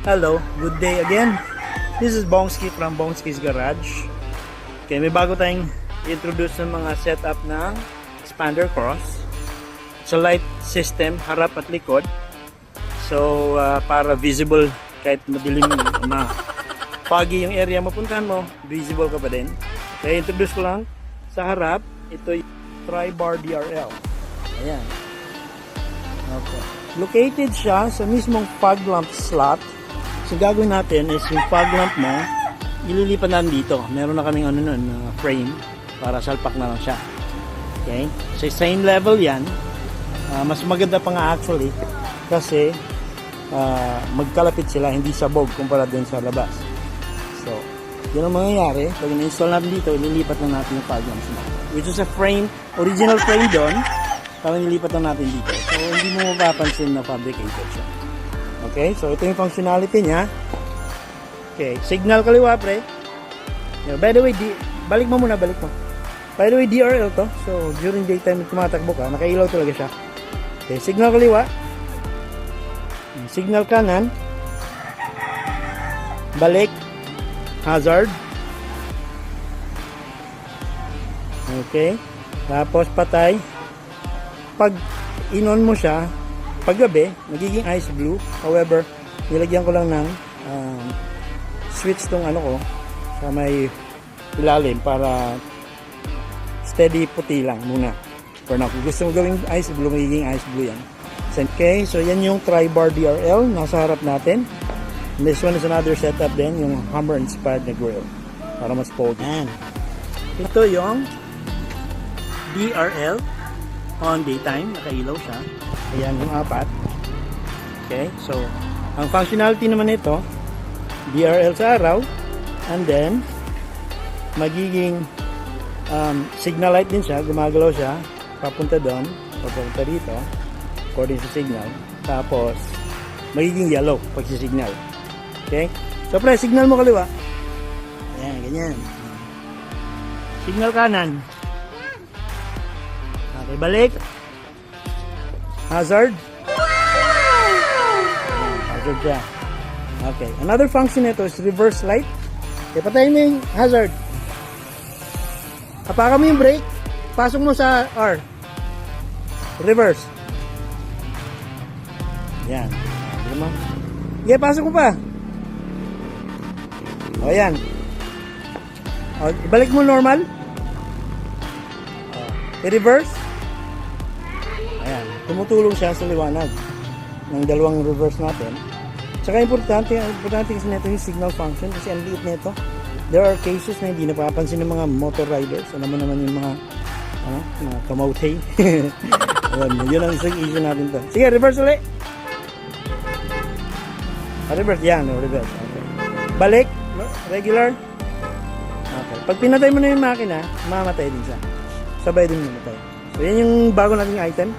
Hello, good day again. This is Bongski from Bongski's Garage. Okay, may bago tayong introduce ng mga setup ng expander cross. It's a light system, harap at likod. So, para visible kahit madilim, foggy yung area mapuntahan mo, visible ka pa din. Okay, introduce ko lang sa harap. Ito yung Tri-Bar DRL. Ayan. Okay. Located siya sa mismong fog lamp slot. So gagawin natin is yung fog lamp mo, ililipat natin dito. Meron na kaming frame para salpak na lang siya. Okay? So same level yan. Mas maganda pa nga actually kasi magkalapit sila, hindi sabog kumpara din sa labas. So, yun ang mangyayari. Pag na-install natin dito, ililipat na natin yung fog lamps natin. Which is a frame, original frame doon. Parang nilipat na natin dito. So, hindi mo mapapansin na fabricated siya. Okay, so ito yung functionality niya. Okay, signal kaliwa pre. Yeah, by the way, balik mo muna, balik mo. By the way, DRL to. So, during daytime tumatakbo ka, nakailaw talaga siya. Okay, signal kaliwa. Signal kanan. Balik. Hazard. Okay. Tapos patay. Pag in-on mo siya, paggabi, magiging ice blue. However, nilagyan ko lang ng switch tong ko sa may ilalim para steady puti lang muna. For now, kung gusto mo gawing ice blue, magiging ice blue yan. Okay, so yan yung Tri-Bar DRL. Nasa harap natin. And this one is another setup din, yung Hummer inspired na grill. Para mas pogi. Ito yung DRL on daytime. Nakailaw siya. Ayan yung apat. Okay, so ang functionality naman nito, DRL sa araw, and then magiging signal light din siya, gumagalaw siya papunta doon, papunta dito according sa signal, tapos magiging yellow pag si signal. Okay, so pre, signal mo kaliwa. Ayan, ganyan. Signal kanan. Okay, balik. Hazard. Hazard siya. Okay. Another function nito is reverse light. Okay, patayin mo yung hazard. Hapakan mo yung brake. Pasok mo sa R. Reverse. Yan. Okay, pasok mo pa. O, yan. O, ibalik mo normal. I-reverse. Ayan, tumutulong siya sa liwanag ng dalawang reverse natin. Tsaka importante kasi nito yung signal function kasi ang liit nito. There are cases na hindi napapansin ng mga motor riders. Alam mo naman yung mga kamote. Yun ang isang issue natin to. Sige, reverse ulit. Reverse, yan. Reverse. Okay. Balik. Regular. Okay. Pag pinatay mo na yung makina, mamatay din siya. Sabay din mamatay. So, yan yung bago nating item.